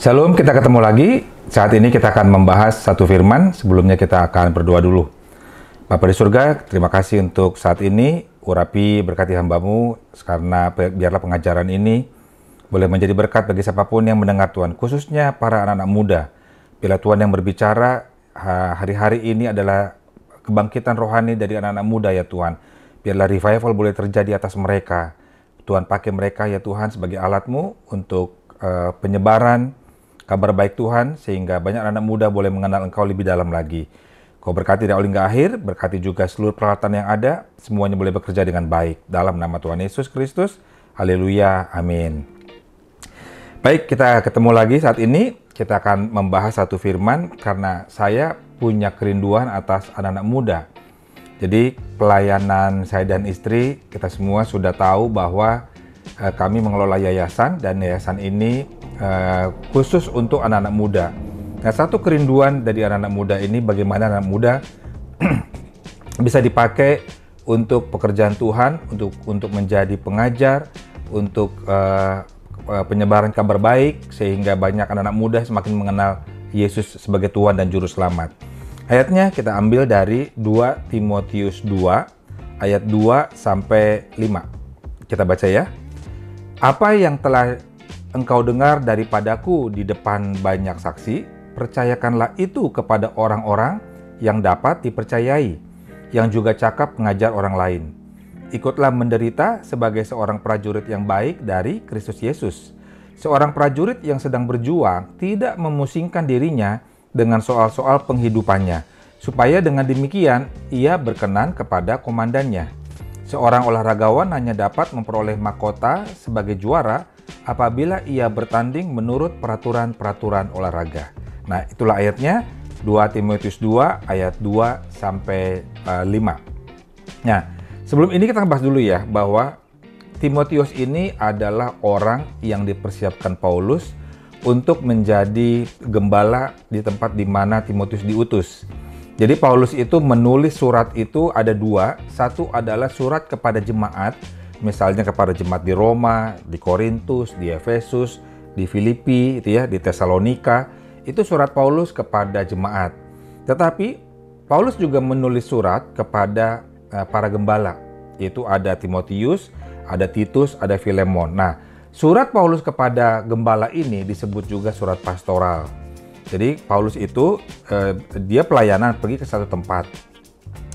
Shalom, kita ketemu lagi. Saat ini kita akan membahas satu firman. Sebelumnya kita akan berdoa dulu. Bapa di surga, terima kasih untuk saat ini. Urapi berkati hamba-Mu, karena biarlah pengajaran ini boleh menjadi berkat bagi siapapun yang mendengar Tuhan, khususnya para anak-anak muda. Bila Tuhan yang berbicara, hari-hari ini adalah kebangkitan rohani dari anak-anak muda ya Tuhan. Biarlah revival boleh terjadi atas mereka. Tuhan pakai mereka ya Tuhan sebagai alat-Mu untuk penyebaran kabar baik Tuhan, sehingga banyak anak muda boleh mengenal Engkau lebih dalam lagi. Kau berkati dari awal hingga akhir, berkati juga seluruh peralatan yang ada, semuanya boleh bekerja dengan baik. Dalam nama Tuhan Yesus Kristus, haleluya, amin. Baik, kita ketemu lagi saat ini. Kita akan membahas satu firman, karena saya punya kerinduan atas anak-anak muda. Jadi pelayanan saya dan istri, kita semua sudah tahu bahwa kami mengelola yayasan, dan yayasan ini khusus untuk anak-anak muda. Nah, satu kerinduan dari anak-anak muda ini, bagaimana anak muda bisa dipakai untuk pekerjaan Tuhan, untuk menjadi pengajar, untuk penyebaran kabar baik, sehingga banyak anak-anak muda semakin mengenal Yesus sebagai Tuhan dan Juru Selamat. Ayatnya kita ambil dari 2 Timotius 2, ayat 2 sampai 5. Kita baca ya. Apa yang telah engkau dengar daripadaku di depan banyak saksi, percayakanlah itu kepada orang-orang yang dapat dipercayai, yang juga cakap mengajar orang lain. Ikutlah menderita sebagai seorang prajurit yang baik dari Kristus Yesus. Seorang prajurit yang sedang berjuang tidak memusingkan dirinya dengan soal-soal penghidupannya, supaya dengan demikian ia berkenan kepada komandannya. Seorang olahragawan hanya dapat memperoleh mahkota sebagai juara apabila ia bertanding menurut peraturan-peraturan olahraga. Nah, itulah ayatnya, 2 Timotius 2 ayat 2 sampai 5. Nah, sebelum ini kita bahas dulu ya, bahwa Timotius ini adalah orang yang dipersiapkan Paulus untuk menjadi gembala di tempat di mana Timotius diutus. Jadi Paulus itu menulis surat itu ada dua. Satu adalah surat kepada jemaat, misalnya kepada jemaat di Roma, di Korintus, di Efesus, di Filipi, itu ya, di Tesalonika. Itu surat Paulus kepada jemaat. Tetapi Paulus juga menulis surat kepada para gembala. Yaitu ada Timotius, ada Titus, ada Filemon. Nah, surat Paulus kepada gembala ini disebut juga surat pastoral. Jadi Paulus itu dia pelayanan, pergi ke satu tempat.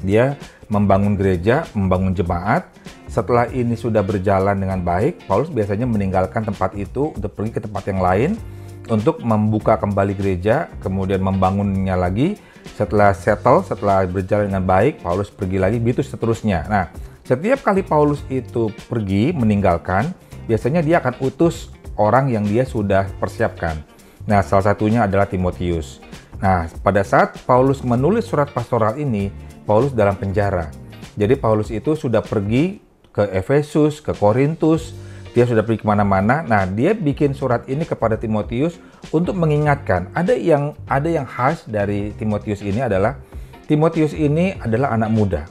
Dia membangun gereja, membangun jemaat. Setelah ini sudah berjalan dengan baik, Paulus biasanya meninggalkan tempat itu untuk pergi ke tempat yang lain, untuk membuka kembali gereja, kemudian membangunnya lagi. Setelah settle, setelah berjalan dengan baik, Paulus pergi lagi, begitu seterusnya. Nah, setiap kali Paulus itu pergi, meninggalkan, biasanya dia akan utus orang yang dia sudah persiapkan. Nah, salah satunya adalah Timotius. Nah, pada saat Paulus menulis surat pastoral ini, Paulus dalam penjara. Jadi Paulus itu sudah pergi ke Efesus, ke Korintus, dia sudah pergi kemana-mana. Nah, dia bikin surat ini kepada Timotius untuk mengingatkan. Ada yang khas dari Timotius ini adalah Timotius ini adalah anak muda.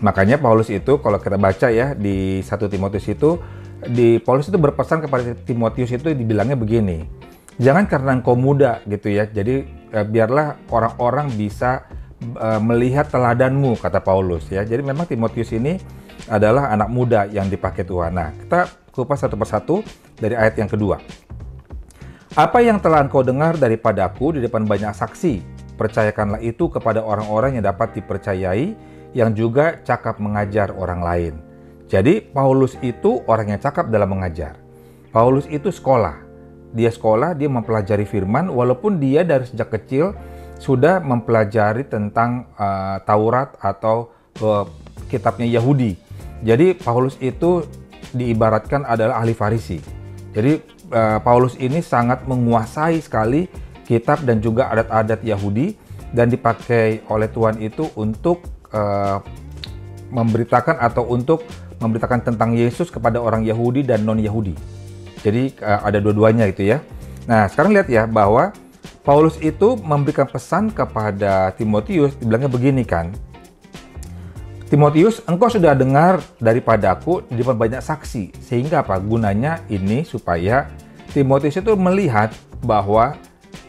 Makanya Paulus itu, kalau kita baca ya di 1 Timotius itu, Paulus itu berpesan kepada Timotius itu dibilangnya begini. Jangan karena engkau muda gitu ya. Jadi biarlah orang-orang bisa melihat teladanmu, kata Paulus ya. Jadi memang Timotius ini adalah anak muda yang dipakai Tuhan. Nah, kita kupas satu persatu dari ayat yang kedua. Apa yang telah engkau dengar daripadaku di depan banyak saksi, percayakanlah itu kepada orang-orang yang dapat dipercayai, yang juga cakap mengajar orang lain. Jadi Paulus itu orang yang cakap dalam mengajar. Paulus itu sekolah. Dia sekolah, dia mempelajari firman, walaupun dia dari sejak kecil sudah mempelajari tentang Taurat atau kitabnya Yahudi. Jadi Paulus itu diibaratkan adalah ahli Farisi. Jadi Paulus ini sangat menguasai sekali kitab dan juga adat-adat Yahudi, dan dipakai oleh Tuhan itu untuk memberitakan tentang Yesus kepada orang Yahudi dan non-Yahudi. Jadi ada dua-duanya gitu ya. Nah, sekarang lihat ya bahwa Paulus itu memberikan pesan kepada Timotius, dibilangnya begini kan. Timotius, engkau sudah dengar daripadaku di depan banyak saksi. Sehingga apa? Gunanya ini supaya Timotius itu melihat bahwa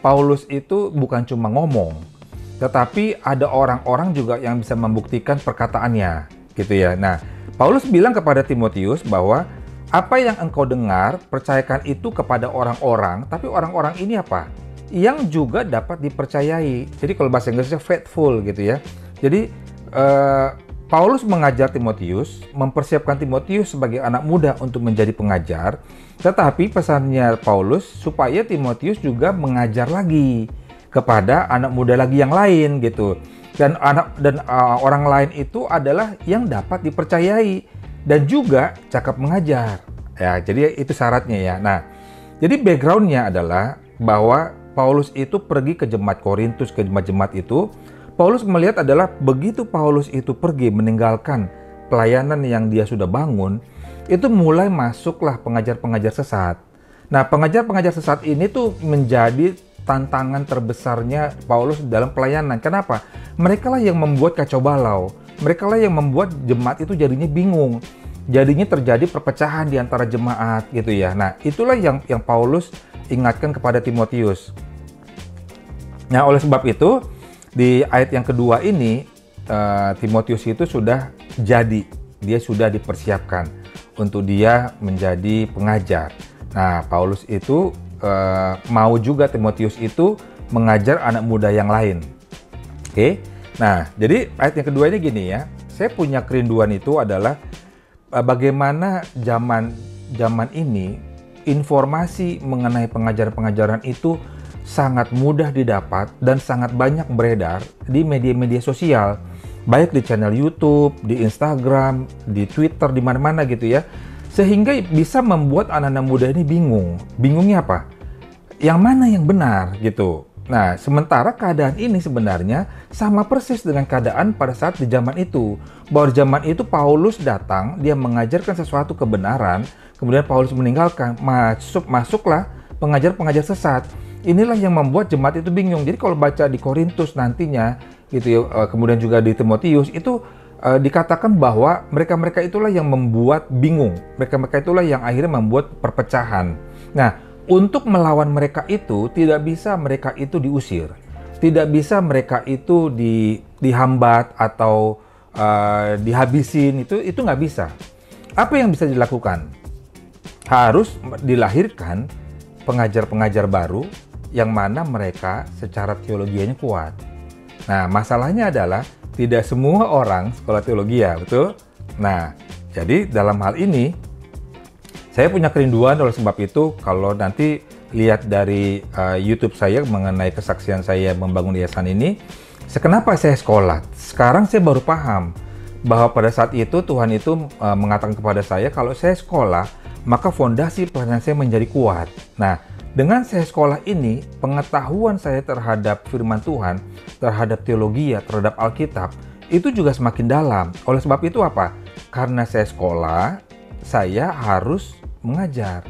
Paulus itu bukan cuma ngomong, tetapi ada orang-orang juga yang bisa membuktikan perkataannya, gitu ya. Nah, Paulus bilang kepada Timotius bahwa apa yang engkau dengar, percayakan itu kepada orang-orang, tapi orang-orang ini apa? Yang juga dapat dipercayai. Jadi kalau bahasa Inggrisnya faithful gitu ya. Jadi Paulus mengajar Timotius, mempersiapkan Timotius sebagai anak muda untuk menjadi pengajar, tetapi pesannya Paulus supaya Timotius juga mengajar lagi kepada anak muda lagi yang lain gitu. Dan orang lain itu adalah yang dapat dipercayai dan juga cakap mengajar. Ya, jadi itu syaratnya ya. Nah, jadi backgroundnya adalah bahwa Paulus itu pergi ke jemaat Korintus, ke jemaat-jemaat itu. Paulus melihat adalah begitu Paulus itu pergi meninggalkan pelayanan yang dia sudah bangun, itu mulai masuklah pengajar-pengajar sesat. Nah, pengajar-pengajar sesat ini tuh menjadi tantangan terbesarnya Paulus dalam pelayanan. Kenapa? Mereka lah yang membuat kacau balau. Mereka lah yang membuat jemaat itu jadinya bingung. Jadinya terjadi perpecahan di antara jemaat gitu ya. Nah, itulah yang Paulus ingatkan kepada Timotius. Nah, oleh sebab itu, di ayat yang kedua ini, Timotius itu sudah jadi, dia sudah dipersiapkan untuk dia menjadi pengajar. Nah, Paulus itu mau juga Timotius itu mengajar anak muda yang lain. Oke, nah jadi ayat yang kedua ini gini ya, saya punya kerinduan itu adalah bagaimana zaman ini informasi mengenai pengajaran-pengajaran itu sangat mudah didapat dan sangat banyak beredar di media-media sosial, baik di channel YouTube, di Instagram, di Twitter, di mana-mana gitu ya, sehingga bisa membuat anak-anak muda ini bingung. Bingungnya apa? Yang mana yang benar gitu. Nah, sementara keadaan ini sebenarnya sama persis dengan keadaan pada saat di zaman itu. Bahwa di zaman itu Paulus datang, dia mengajarkan sesuatu kebenaran, kemudian Paulus meninggalkan, masuklah pengajar-pengajar sesat. Inilah yang membuat jemaat itu bingung. Jadi kalau baca di Korintus nantinya gitu ya, kemudian juga di Timotius itu dikatakan bahwa mereka-mereka itulah yang membuat bingung. Mereka-mereka itulah yang akhirnya membuat perpecahan. Nah, untuk melawan mereka itu tidak bisa mereka itu diusir. Tidak bisa mereka itu dihambat atau dihabisin, itu nggak bisa. Apa yang bisa dilakukan? Harus dilahirkan pengajar-pengajar baru yang mana mereka secara teologianya kuat. Nah, masalahnya adalah tidak semua orang sekolah teologi ya, betul? Nah, jadi dalam hal ini saya punya kerinduan. Oleh sebab itu kalau nanti lihat dari YouTube saya mengenai kesaksian saya membangun yayasan ini, kenapa saya sekolah? Sekarang saya baru paham bahwa pada saat itu Tuhan itu mengatakan kepada saya kalau saya sekolah, maka fondasi pelayanan saya menjadi kuat. Nah, dengan saya sekolah ini, pengetahuan saya terhadap firman Tuhan, terhadap teologi, terhadap Alkitab, itu juga semakin dalam. Oleh sebab itu apa? Karena saya sekolah, saya harus mengajar.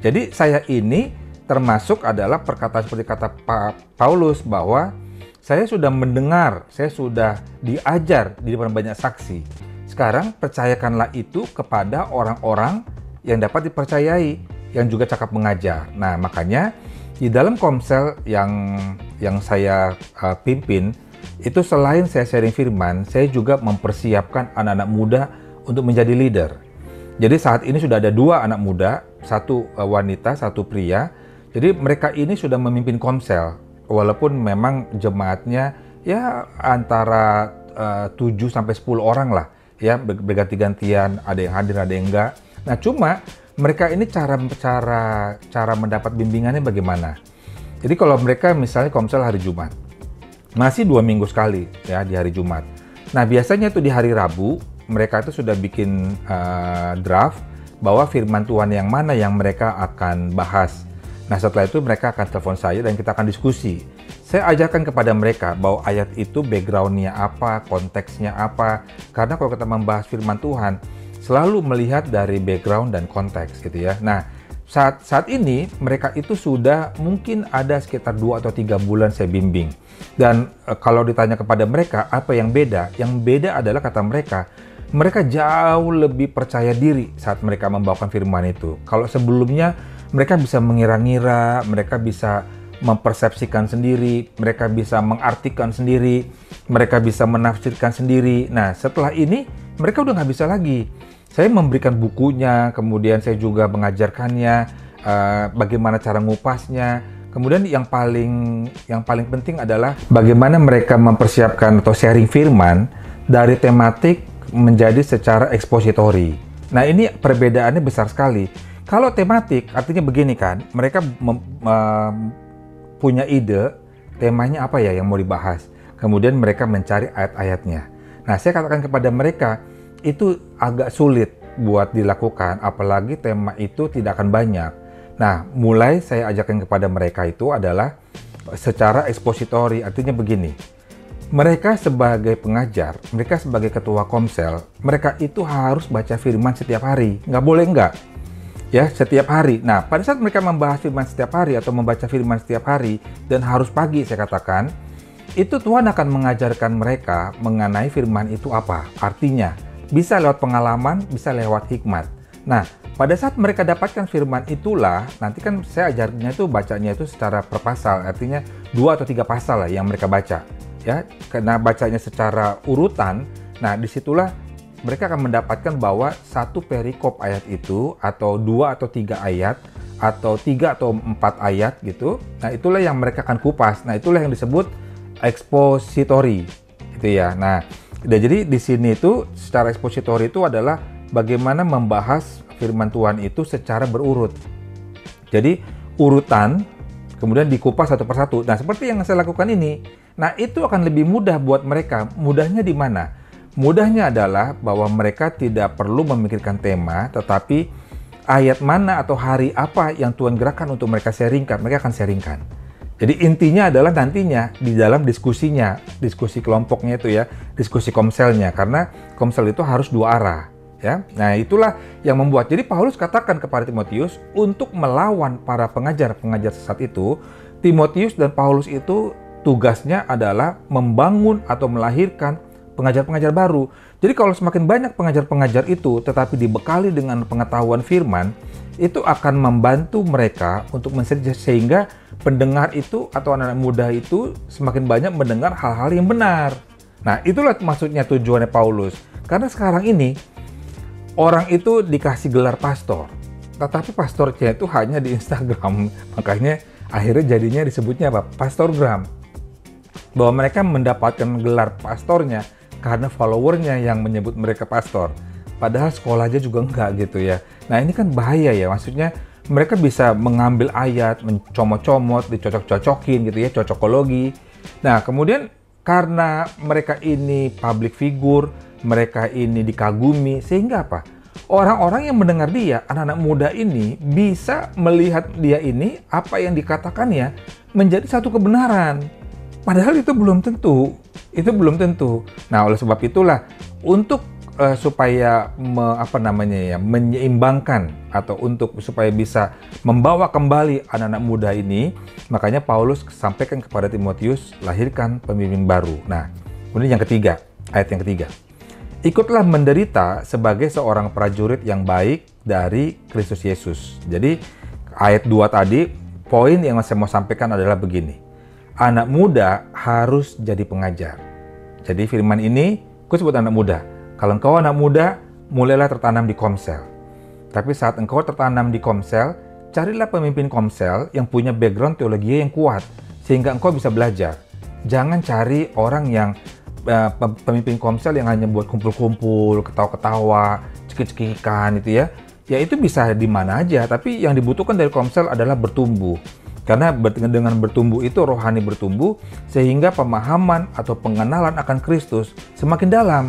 Jadi saya ini termasuk adalah perkataan seperti kata Pak Paulus bahwa saya sudah mendengar, saya sudah diajar di depan banyak saksi. Sekarang percayakanlah itu kepada orang-orang yang dapat dipercayai, yang juga cakap mengajar. Nah, makanya di dalam Komsel yang saya pimpin, itu selain saya sharing firman, saya juga mempersiapkan anak-anak muda untuk menjadi leader. Jadi saat ini sudah ada 2 anak muda, 1 wanita, 1 pria. Jadi mereka ini sudah memimpin Komsel, walaupun memang jemaatnya ya antara 7 sampai 10 orang lah, ya berganti-gantian, ada yang hadir, ada yang enggak. Nah, cuma mereka ini cara mendapat bimbingannya bagaimana? Jadi kalau mereka misalnya Komsel hari Jumat, masih 2 minggu sekali ya di hari Jumat. Nah, biasanya tuh di hari Rabu mereka itu sudah bikin draft bahwa firman Tuhan yang mana yang mereka akan bahas. Nah, setelah itu mereka akan telepon saya dan kita akan diskusi. Saya ajarkan kepada mereka bahwa ayat itu background-nya apa, konteksnya apa. Karena kalau kita membahas firman Tuhan, selalu melihat dari background dan konteks gitu ya. Nah, saat ini mereka itu sudah mungkin ada sekitar 2 atau 3 bulan saya bimbing. Dan kalau ditanya kepada mereka apa yang beda? Yang beda adalah kata mereka jauh lebih percaya diri saat mereka membawakan firman itu. Kalau sebelumnya Mereka bisa mengira-ngira, mereka bisa mempersepsikan sendiri, mereka bisa mengartikan sendiri, mereka bisa menafsirkan sendiri. Nah, setelah ini mereka udah nggak bisa lagi. Saya memberikan bukunya, kemudian saya juga mengajarkannya bagaimana cara ngupasnya. Kemudian yang paling penting adalah bagaimana mereka mempersiapkan atau sharing firman dari tematik menjadi secara ekspositori. Nah, ini perbedaannya besar sekali. Kalau tematik artinya begini kan, mereka punya ide temanya apa ya yang mau dibahas. Kemudian mereka mencari ayat-ayatnya. Nah, saya katakan kepada mereka, itu agak sulit buat dilakukan, apalagi tema itu tidak akan banyak. Nah, mulai saya ajarkan kepada mereka itu adalah secara ekspositori, artinya begini. Mereka sebagai pengajar, mereka sebagai ketua komsel, mereka itu harus baca firman setiap hari. Nggak boleh nggak. Ya, setiap hari. Nah, pada saat mereka membahas firman setiap hari atau membaca firman setiap hari, dan harus pagi saya katakan, itu Tuhan akan mengajarkan mereka mengenai firman itu apa. Artinya, bisa lewat pengalaman, bisa lewat hikmat. Nah, pada saat mereka dapatkan firman itulah, nanti kan saya ajarnya itu bacanya itu secara per pasal, artinya 2 atau 3 pasal lah yang mereka baca. Ya, karena bacanya secara urutan, nah disitulah mereka akan mendapatkan bahwa satu perikop ayat itu, atau 2 atau 3 ayat, atau 3 atau 4 ayat gitu. Nah, itulah yang mereka akan kupas. Nah, itulah yang disebut ekspositori. Itu ya. Nah, jadi di sini itu secara ekspositori itu adalah bagaimana membahas firman Tuhan itu secara berurut. Jadi urutan, kemudian dikupas satu persatu. Nah, seperti yang saya lakukan ini. Nah, itu akan lebih mudah buat mereka. Mudahnya di mana? Mudahnya adalah bahwa mereka tidak perlu memikirkan tema, tetapi ayat mana atau hari apa yang Tuhan gerakkan untuk mereka sharingkan, mereka akan sharingkan. Jadi intinya adalah nantinya di dalam diskusinya, diskusi kelompoknya itu ya, diskusi komselnya, karena komsel itu harus 2 arah. Ya, nah itulah yang membuat. Jadi Paulus katakan kepada Timotius untuk melawan para pengajar-pengajar sesat itu. Timotius dan Paulus itu tugasnya adalah membangun atau melahirkan pengajar-pengajar baru. Jadi kalau semakin banyak pengajar-pengajar itu tetapi dibekali dengan pengetahuan firman, itu akan membantu mereka untuk sehingga pendengar itu atau anak-anak muda itu semakin banyak mendengar hal-hal yang benar. Nah, itulah maksudnya tujuannya Paulus. Karena sekarang ini orang itu dikasih gelar pastor, tetapi pastornya itu hanya di Instagram. Makanya akhirnya jadinya disebutnya apa? Pastorgram. Bahwa mereka mendapatkan gelar pastornya karena followernya yang menyebut mereka pastor. Padahal sekolah aja juga enggak gitu ya. Nah, ini kan bahaya ya. Maksudnya mereka bisa mengambil ayat, mencomot-comot, dicocok-cocokin gitu ya, cocokologi. Nah, kemudian karena mereka ini public figure, mereka ini dikagumi, sehingga apa? Orang-orang yang mendengar dia, anak-anak muda ini bisa melihat dia ini, apa yang dikatakannya menjadi satu kebenaran. Padahal itu belum tentu. Itu belum tentu. Nah, oleh sebab itulah untuk supaya menyeimbangkan atau untuk supaya bisa membawa kembali anak-anak muda ini, makanya Paulus sampaikan kepada Timotius, lahirkan pemimpin baru. Nah, kemudian yang ketiga, ayat yang ketiga. Ikutlah menderita sebagai seorang prajurit yang baik dari Kristus Yesus. Jadi ayat 2 tadi, poin yang saya mau sampaikan adalah begini. Anak muda harus jadi pengajar. Jadi firman ini, aku sebut anak muda. Kalau engkau anak muda, mulailah tertanam di komsel. Tapi saat engkau tertanam di komsel, carilah pemimpin komsel yang punya background teologi yang kuat, sehingga engkau bisa belajar. Jangan cari orang yang pemimpin komsel yang hanya buat kumpul-kumpul, ketawa-ketawa, cekik-cekikan gitu ya. Ya itu bisa di mana aja, tapi yang dibutuhkan dari komsel adalah bertumbuh. Karena dengan bertumbuh itu rohani bertumbuh, sehingga pemahaman atau pengenalan akan Kristus semakin dalam.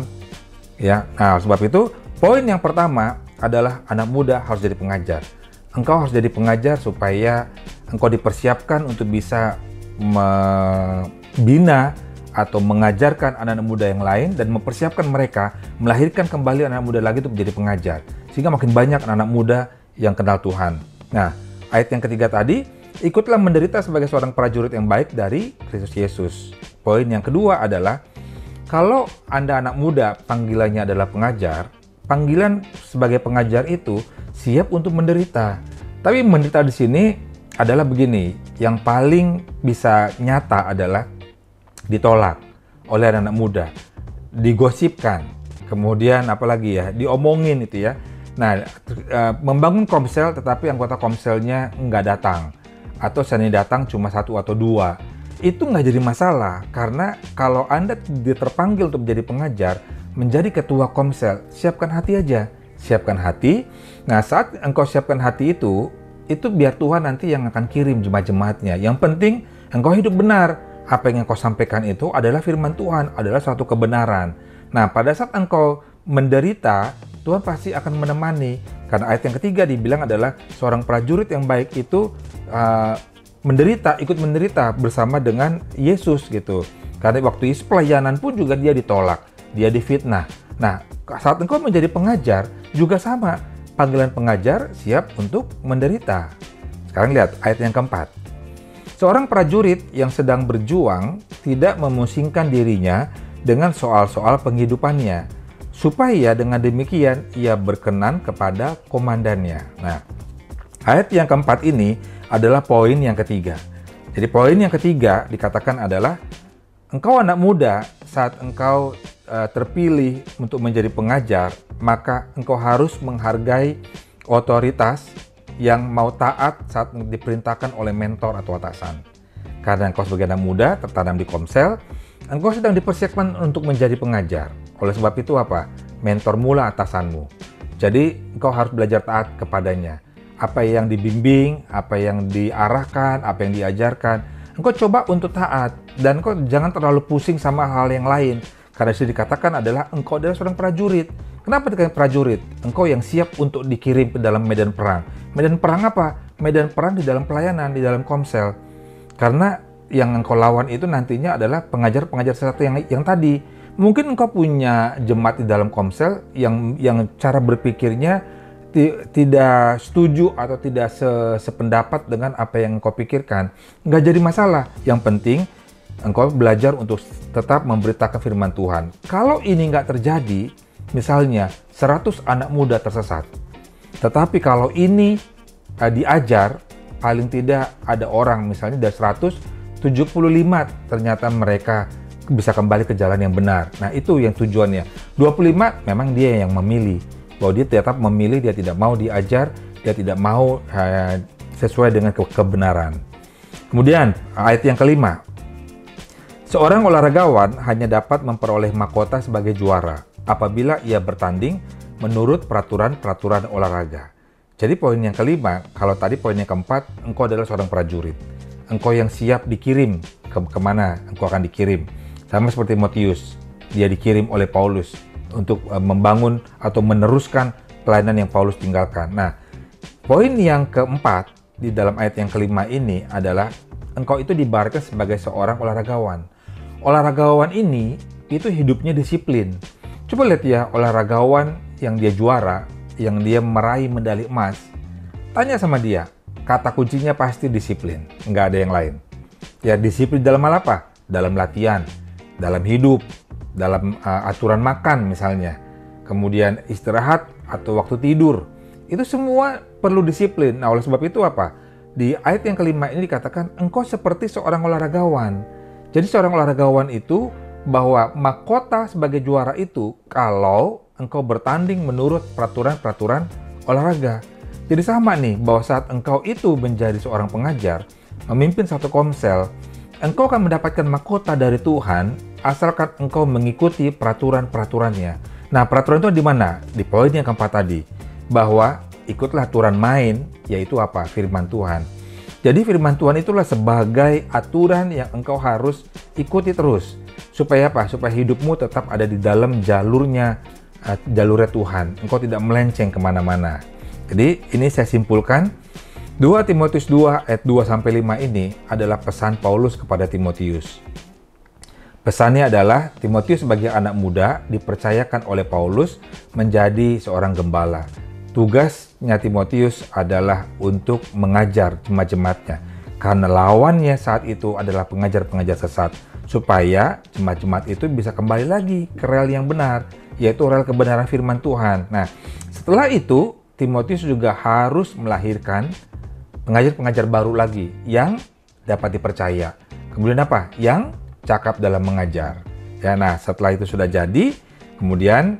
Ya, nah sebab itu poin yang pertama adalah anak muda harus jadi pengajar. Engkau harus jadi pengajar supaya engkau dipersiapkan untuk bisa membina atau mengajarkan anak-anak muda yang lain dan mempersiapkan mereka melahirkan kembali anak muda lagi untuk menjadi pengajar. Sehingga makin banyak anak muda yang kenal Tuhan. Nah, ayat yang ketiga tadi, ikutlah menderita sebagai seorang prajurit yang baik dari Kristus Yesus. Poin yang kedua adalah, kalau Anda anak muda panggilannya adalah pengajar, panggilan sebagai pengajar itu siap untuk menderita. Tapi menderita di sini adalah begini, yang paling bisa nyata adalah ditolak oleh anak muda, digosipkan, kemudian apalagi ya, diomongin itu ya. Nah, membangun komsel tetapi anggota komselnya nggak datang, atau seandainya datang cuma 1 atau 2, itu nggak jadi masalah, karena kalau Anda terpanggil untuk menjadi pengajar, menjadi ketua komsel, siapkan hati aja, siapkan hati. Nah, saat engkau siapkan hati itu biar Tuhan nanti yang akan kirim jemaat-jemaatnya. Yang penting engkau hidup benar. Apa yang engkau sampaikan itu adalah firman Tuhan, adalah suatu kebenaran. Nah, pada saat engkau menderita, Tuhan pasti akan menemani. Karena ayat yang ketiga dibilang adalah seorang prajurit yang baik itu ikut menderita bersama dengan Yesus gitu. Karena waktu Yesus pelayanan pun juga dia ditolak, dia difitnah. Nah, saat engkau menjadi pengajar juga sama. Panggilan pengajar siap untuk menderita. Sekarang lihat ayat yang keempat. Seorang prajurit yang sedang berjuang tidak memusingkan dirinya dengan soal-soal penghidupannya, supaya dengan demikian ia berkenan kepada komandannya. Nah, ayat yang keempat ini adalah poin yang ketiga. Jadi poin yang ketiga dikatakan adalah engkau anak muda, saat engkau terpilih untuk menjadi pengajar, maka engkau harus menghargai otoritas yang mau taat saat diperintahkan oleh mentor atau atasan. Karena engkau sebagai anak muda tertanam di komsel, engkau sedang dipersiapkan untuk menjadi pengajar. Oleh sebab itu apa? Mentor mula atasanmu. Jadi engkau harus belajar taat kepadanya. Apa yang dibimbing, apa yang diarahkan, apa yang diajarkan, engkau coba untuk taat. Dan engkau jangan terlalu pusing sama hal yang lain. Karena disitu dikatakan adalah engkau adalah seorang prajurit. Kenapa dikatakan prajurit? Engkau yang siap untuk dikirim ke dalam medan perang. Medan perang apa? Medan perang di dalam pelayanan, di dalam komsel. Karena yang engkau lawan itu nantinya adalah pengajar-pengajar sesat yang tadi. Mungkin engkau punya jemaat di dalam komsel yang cara berpikirnya tidak setuju atau tidak sependapat dengan apa yang engkau pikirkan. Nggak jadi masalah. Yang penting engkau belajar untuk tetap memberitakan firman Tuhan. Kalau ini nggak terjadi, misalnya 100 anak muda tersesat. Tetapi kalau ini diajar, paling tidak ada orang misalnya dari 175 ternyata mereka bisa kembali ke jalan yang benar. Nah, itu yang tujuannya. 25 memang dia yang memilih. Bahwa dia tetap memilih, dia tidak mau diajar, dia tidak mau sesuai dengan kebenaran. Kemudian ayat yang kelima. Seorang olahragawan hanya dapat memperoleh mahkota sebagai juara apabila ia bertanding menurut peraturan-peraturan olahraga. Jadi poin yang kelima, kalau tadi poin yang keempat, engkau adalah seorang prajurit. Engkau yang siap dikirim kemana engkau akan dikirim. Sama seperti Timotius, dia dikirim oleh Paulus untuk membangun atau meneruskan pelayanan yang Paulus tinggalkan. Nah, poin yang keempat di dalam ayat yang kelima ini adalah engkau itu diibaratkan sebagai seorang olahragawan. Olahragawan ini itu hidupnya disiplin. Coba lihat ya, olahragawan yang dia juara, yang dia meraih medali emas. Tanya sama dia, kata kuncinya pasti disiplin, nggak ada yang lain. Ya, disiplin dalam hal apa? Dalam latihan, dalam hidup, dalam aturan makan misalnya. Kemudian istirahat atau waktu tidur. Itu semua perlu disiplin. Nah, oleh sebab itu apa? Di ayat yang kelima ini dikatakan, engkau seperti seorang olahragawan. Jadi seorang olahragawan itu bahwa mahkota sebagai juara itu kalau engkau bertanding menurut peraturan-peraturan olahraga. Jadi sama nih, bahwa saat engkau itu menjadi seorang pengajar, memimpin satu komsel, engkau akan mendapatkan mahkota dari Tuhan asalkan engkau mengikuti peraturan-peraturannya. Nah, peraturan itu di mana? Di poin yang keempat tadi, bahwa ikutlah aturan main, yaitu apa? Firman Tuhan. Jadi firman Tuhan itulah sebagai aturan yang engkau harus ikuti terus. Supaya apa? Supaya hidupmu tetap ada di dalam jalurnya Tuhan. Engkau tidak melenceng kemana-mana. Jadi ini saya simpulkan, 2 Timotius 2 ayat 2-5 ini adalah pesan Paulus kepada Timotius. Pesannya adalah Timotius sebagai anak muda dipercayakan oleh Paulus menjadi seorang gembala. Tugasnya Timotius adalah untuk mengajar jemaat-jemaatnya. Karena lawannya saat itu adalah pengajar-pengajar sesat. Supaya jemaat-jemaat itu bisa kembali lagi ke rel yang benar, yaitu rel kebenaran firman Tuhan. Nah, setelah itu Timotius juga harus melahirkan pengajar-pengajar baru lagi yang dapat dipercaya. Kemudian apa? Yang cakap dalam mengajar. Ya, nah setelah itu sudah jadi, kemudian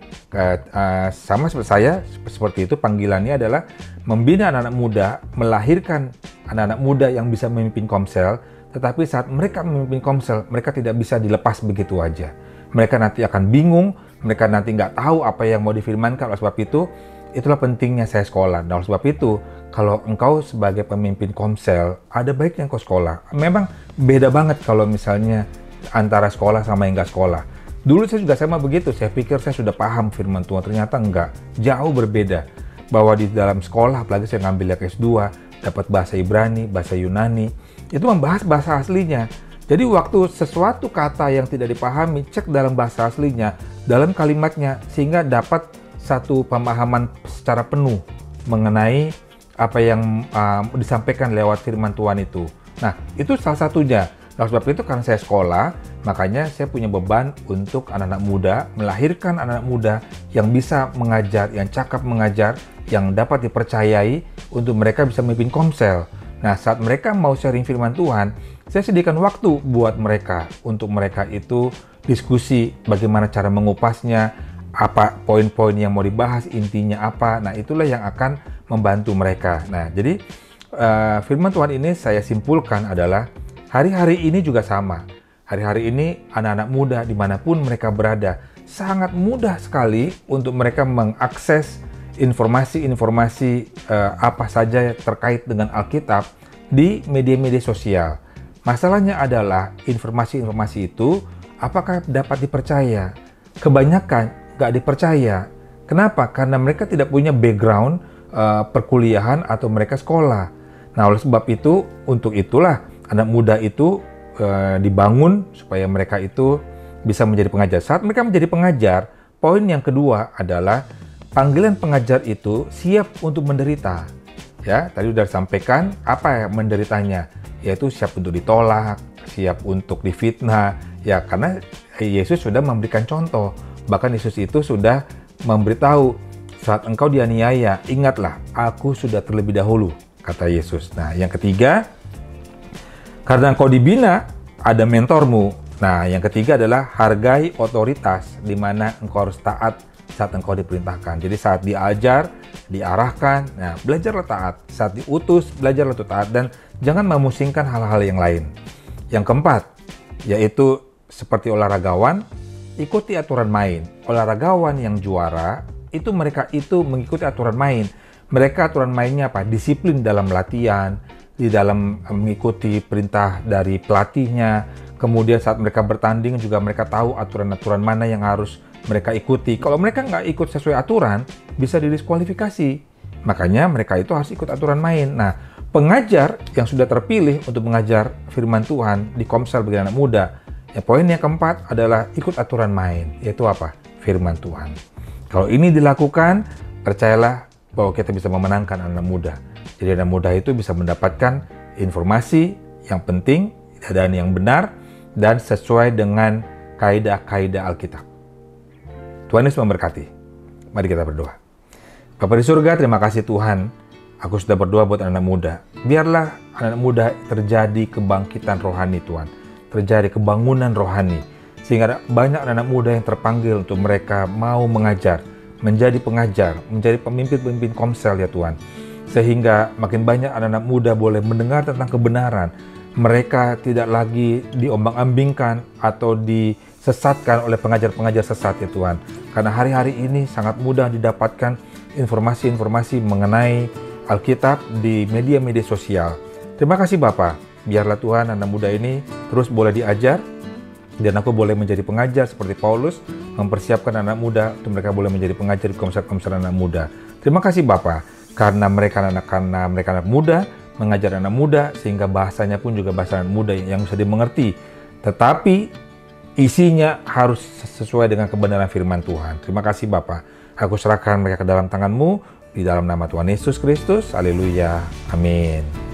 sama seperti saya, seperti itu panggilannya adalah membina anak-anak muda, melahirkan anak-anak muda yang bisa memimpin Komsel. Tetapi saat mereka memimpin Komsel, mereka tidak bisa dilepas begitu aja. Mereka nanti akan bingung, mereka nanti nggak tahu apa yang mau difirmankan. Oleh sebab itu, itulah pentingnya saya sekolah. Dan oleh sebab itu, kalau engkau sebagai pemimpin Komsel, ada baiknya engkau sekolah. Memang beda banget kalau misalnya antara sekolah sama yang nggak sekolah. Dulu saya juga sama begitu, saya pikir saya sudah paham firman Tuhan, ternyata enggak, jauh berbeda. Bahwa di dalam sekolah, apalagi saya ngambil yang S2, dapat bahasa Ibrani, bahasa Yunani, itu membahas bahasa aslinya. Jadi waktu sesuatu kata yang tidak dipahami, cek dalam bahasa aslinya, dalam kalimatnya, sehingga dapat satu pemahaman secara penuh mengenai apa yang disampaikan lewat firman Tuhan itu. Nah, itu salah satunya. Nah, sebab itu karena saya sekolah, makanya saya punya beban untuk anak-anak muda, melahirkan anak-anak muda yang bisa mengajar, yang cakap mengajar, yang dapat dipercayai untuk mereka bisa memimpin Komsel. Nah, saat mereka mau sharing firman Tuhan, saya sediakan waktu buat mereka, untuk mereka itu diskusi bagaimana cara mengupasnya, apa poin-poin yang mau dibahas, intinya apa. Nah, itulah yang akan membantu mereka. Nah, jadi firman Tuhan ini saya simpulkan adalah hari-hari ini juga sama. Hari-hari ini anak-anak muda dimanapun mereka berada, sangat mudah sekali untuk mereka mengakses informasi-informasi apa saja terkait dengan Alkitab di media-media sosial. Masalahnya adalah informasi-informasi itu apakah dapat dipercaya? Kebanyakan nggak dipercaya. Kenapa? Karena mereka tidak punya background perkuliahan atau mereka sekolah. Nah, oleh sebab itu, untuk itulah anak muda itu dibangun supaya mereka itu bisa menjadi pengajar. Saat mereka menjadi pengajar, poin yang kedua adalah panggilan pengajar itu siap untuk menderita. Ya, tadi sudah disampaikan apa yang menderitanya, yaitu siap untuk ditolak, siap untuk difitnah. Ya, karena Yesus sudah memberikan contoh. Bahkan Yesus itu sudah memberitahu, saat engkau dianiaya, ingatlah, aku sudah terlebih dahulu, kata Yesus. Nah, yang ketiga, karena engkau dibina, ada mentormu. Nah, yang ketiga adalah hargai otoritas, di mana engkau harus taat saat engkau diperintahkan. Jadi saat diajar, diarahkan, nah belajarlah taat. Saat diutus, belajarlah taat, dan jangan memusingkan hal-hal yang lain. Yang keempat, yaitu seperti olahragawan, ikuti aturan main. Olahragawan yang juara, itu mereka itu mengikuti aturan main. Mereka aturan mainnya apa? Disiplin dalam latihan, di dalam mengikuti perintah dari pelatihnya. Kemudian saat mereka bertanding juga mereka tahu aturan-aturan mana yang harus mereka ikuti. Kalau mereka nggak ikut sesuai aturan, bisa didiskualifikasi. Makanya mereka itu harus ikut aturan main. Nah, pengajar yang sudah terpilih untuk mengajar firman Tuhan di Komsel bagi anak muda, ya poin yang keempat adalah ikut aturan main, yaitu apa? Firman Tuhan. Kalau ini dilakukan, percayalah bahwa kita bisa memenangkan anak muda. Jadi anak muda itu bisa mendapatkan informasi yang penting dan yang benar dan sesuai dengan kaidah-kaidah Alkitab. Tuhan Yesus memberkati. Mari kita berdoa. Bapa di surga, terima kasih Tuhan. Aku sudah berdoa buat anak muda. Biarlah anak muda terjadi kebangkitan rohani Tuhan. Terjadi kebangunan rohani. Sehingga banyak anak muda yang terpanggil untuk mereka mau mengajar. Menjadi pengajar, menjadi pemimpin-pemimpin Komsel ya Tuhan. Sehingga makin banyak anak-anak muda boleh mendengar tentang kebenaran. Mereka tidak lagi diombang-ambingkan atau disesatkan oleh pengajar-pengajar sesat ya Tuhan. Karena hari-hari ini sangat mudah didapatkan informasi-informasi mengenai Alkitab di media-media sosial. Terima kasih Bapak. Biarlah Tuhan anak muda ini terus boleh diajar. Dan aku boleh menjadi pengajar seperti Paulus, mempersiapkan anak muda untuk mereka boleh menjadi pengajar di Komsel-Komsel anak muda. Terima kasih Bapak, karena mereka anak muda, mengajar anak muda, sehingga bahasanya pun juga bahasa anak muda yang bisa dimengerti. Tetapi isinya harus sesuai dengan kebenaran firman Tuhan. Terima kasih Bapak. Aku serahkan mereka ke dalam tangan-Mu, di dalam nama Tuhan Yesus Kristus. Haleluya. Amin.